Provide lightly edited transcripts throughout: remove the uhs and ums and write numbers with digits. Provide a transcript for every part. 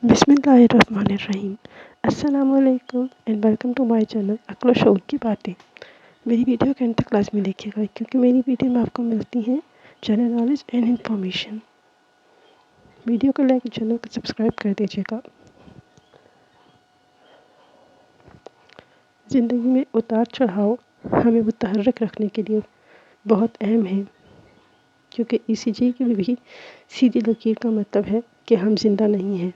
बिस्मिल्लाहिर्रहमानिर्रहीम। अस्सलाम वालेकुम and welcome to my channel अक्ल और शऊर की बातें। मेरी वीडियो के अंत तक लाजमी देखिएगा क्योंकि मेरी वीडियो में आपको मिलती हैं general knowledge and information. Video को लाइक चैनल को सब्सक्राइब कर दीजिएगा। ज़िंदगी में उतार चढ़ाव हमें मुतहर्रिक रखने के लिए बहुत अहम है, क्योंकि ECG की भी सीधी लकीर का मतलब है कि हम जिंदा नहीं हैं।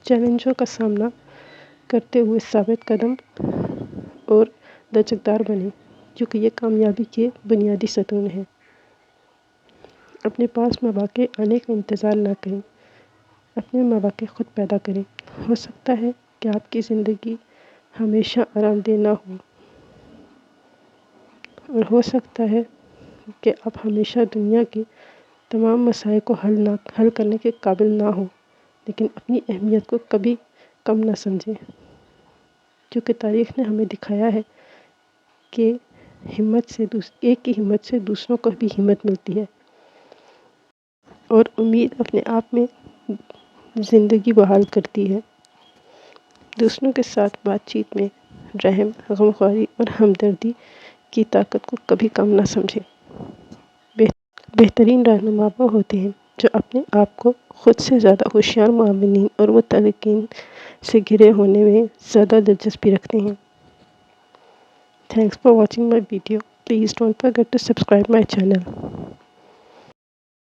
चैलेंजों का सामना करते हुए साबित कदम और लचकदार बने, क्योंकि ये कामयाबी के बुनियादी सतून हैं। अपने पास मौक़े आने का इंतज़ार ना करें, अपने मौक़े खुद पैदा करें। हो सकता है कि आपकी ज़िंदगी हमेशा आरामदेह ना हो, और हो सकता है कि आप हमेशा दुनिया के तमाम मसाइल को हल करने के काबिल ना हो, लेकिन अपनी अहमियत को कभी कम ना समझें, क्योंकि तारीख़ ने हमें दिखाया है कि एक की हिम्मत से दूसरों को भी हिम्मत मिलती है, और उम्मीद अपने आप में ज़िंदगी बहाल करती है। दूसरों के साथ बातचीत में रहम, गमख्वारी और हमदर्दी की ताकत को कभी कम ना समझें। बेहतरीन रहनुमा वो होते हैं जो अपने आप को खुद से ज़्यादा होशियार मुआविनीन और मुतलकीन से घिरे होने में ज़्यादा दिलचस्पी रखते हैं। Thanks for watching my video. Please don't forget to subscribe my channel.